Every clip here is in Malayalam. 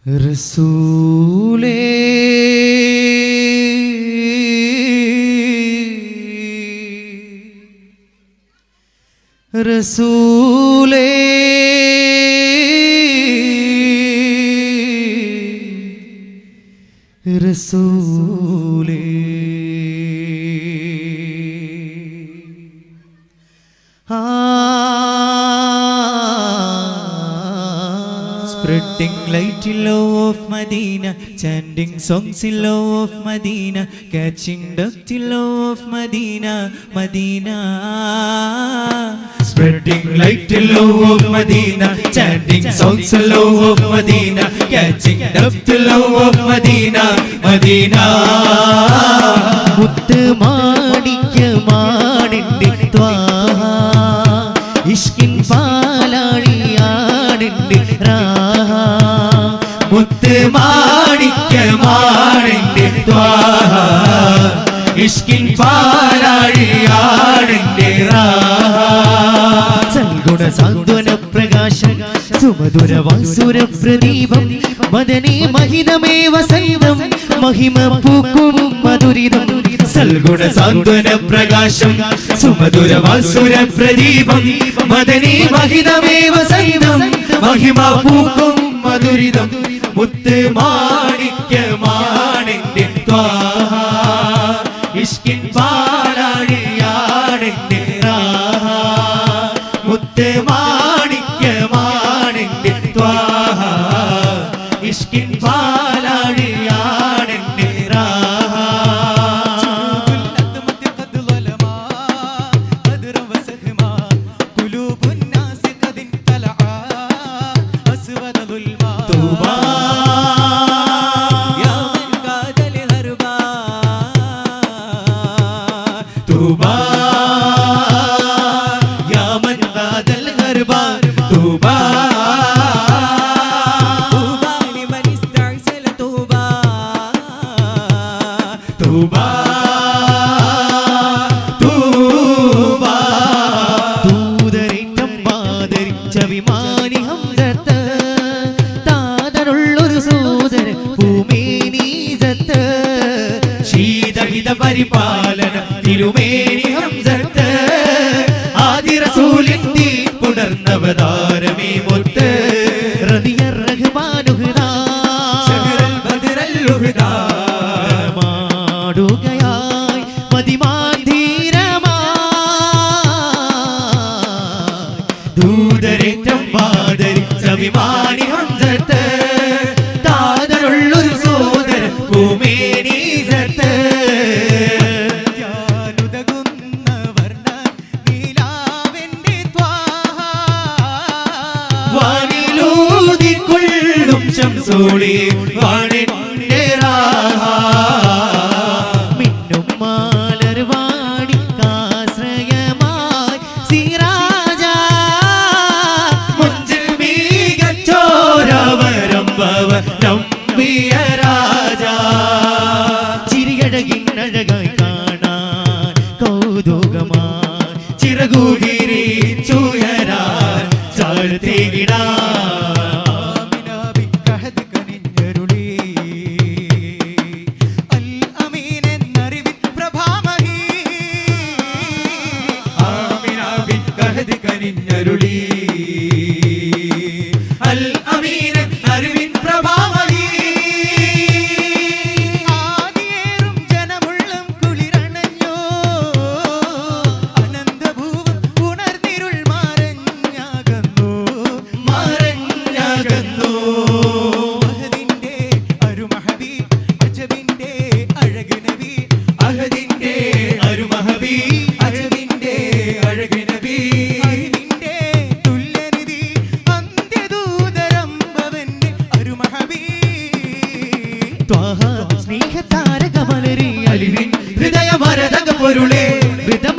റസൂലേ റസൂലേ റസൂലേ Spreading light in love of Medina, chanting songs in love of Medina, catching dust in love of Medina, Medina. Spreading light in love of Medina, chanting songs in love of Medina, catching dust in love of Medina, Medina. മുത്ത് മാണിക്യമാണിന്റെ ത്വാഹ ഇഷ്കിൻ പാലാഴിയാണിന്റെ രാഹ മുത്ത് മാണിക്യമാണിന്റെ ത്വാഹ ഇഷ്കിൻ പാലാഴിയാണിന്റെ രാഹ സൽഗുണ സാന്ത്വന പ്രകാശം സുമധുര വാസുര പ്രദീപം മദനേ മഹിതമേ വസന്തം മഹിമ പൂക്കും മധുരിതം സൽഗുണ സാന്ത്വന പ്രകാശം സുമധുര വാസുര പ്രദീപം മദനേ മഹിതമേ വസന്തം മഹിമ പൂക്കും മധുരിതം മുത്ത് മാണിക്യമാണിന്റെ ത്വാഹ ഇഷ്കിൻ പാലാഴിയാണിന്റെ രാഹ മുത്ത് മാണിക്യമാണിന്റെ ത്വാഹ ഇഷ്കിൻ പാലാഴിയാണിന്റെ രാഹ പരിപാലന തിരുമേനി ഹംസത്ത് ആദി റസൂലിന്റെ പുണർന്നവതാരമേ മുത്ത് റദിയർ റഹ്മാനുഹുദാ ശഹറൽ ബദറൽ ഹുദാ മാടുകയായി മദിമാധീരമായി ദൂതരേറ്റം മാദരിച്ച വിമാനി ഹംസത്ത് താതരുള്ളൊരു സോദര ഭൂമേനി മിന്നും മാലർവാടി കാശ്രയമായി സിറാജ മുഞ്ചിൽ മികച്ചോരവരംഭവ നമ്പിയ രാജ ചിരിയഴകിനഴകായി കാണാൻ കൗതുകമായി ചിറകുകിരി ചുയരാൻ ചാഴ്ത്തിയിടാ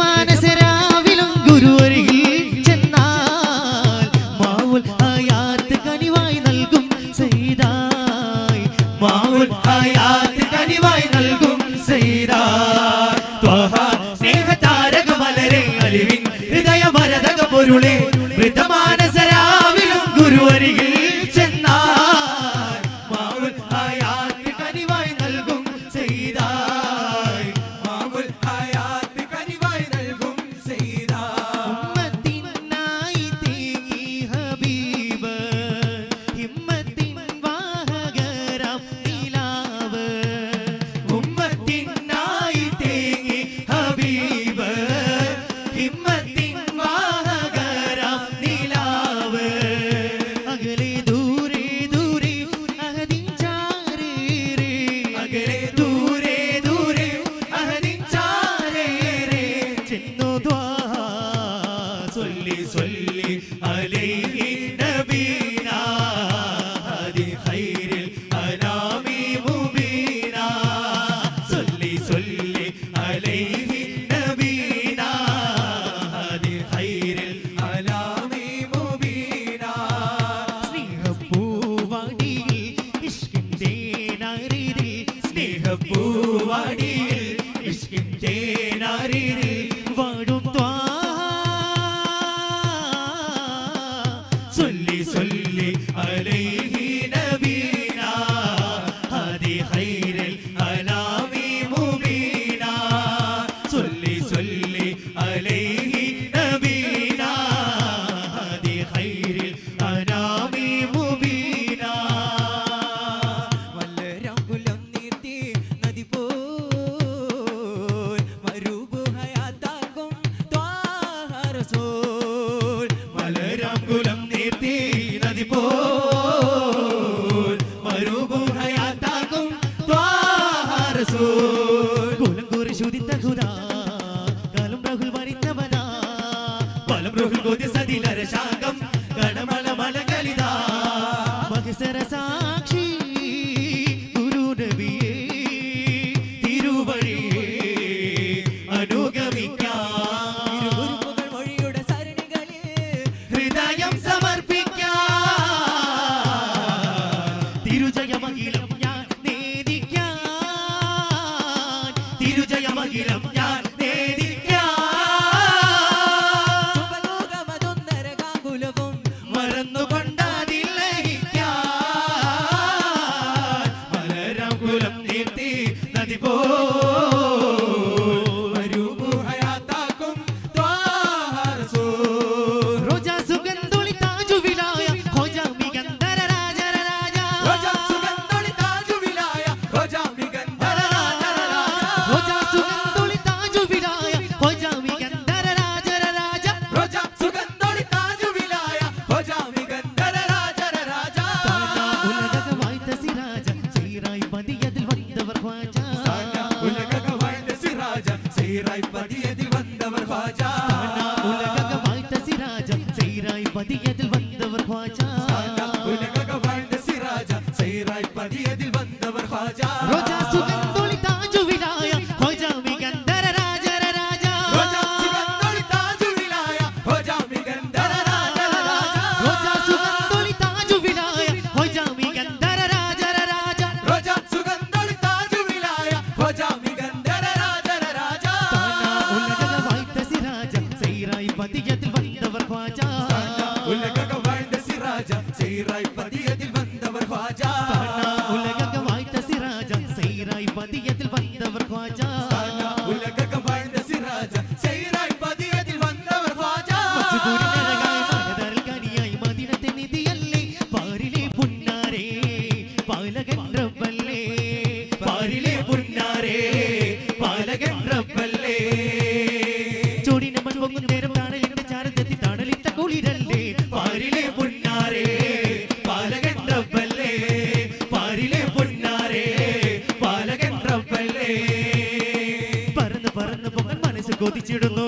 ഹൃദമാനസരാവിലും ഗുരുവരികിൽ ചെന്നാൽ മാവുൽ ആയാത്ത് കനിവായി നൽകും സൈദായി മാവുൽ ആയാത്ത് കനിവായി നൽകും സൈദായി ത്വഹ സ്നേഹതാരകമലരെ അലിവിൻ ഹൃദയമരതക പൊരുളെ ഹൃദമാനസരാവിലും ഗുരുവരികിൽ ചെന്നാൽ പാലകൻ റബ്ബല്ലേ പാരിലെ പുന്നാരേ പാലകൻ റബ്ബല്ലേ ചോടി നമ്മൾ പൊങ്ങും നേരം താണലിന്റെ ചാരത്തെത്തി താണലിട്ട കുളിരല്ലേ പാരിലെ പുന്നാരേ പാലകൻ റബ്ബല്ലേ പാരിലെ പുന്നാരേ പാലകൻ റബ്ബല്ലേ പറന്ന് പറന്ന് പൊങ്ങൻ മനസ്സ് കൊതിച്ചിടുന്നു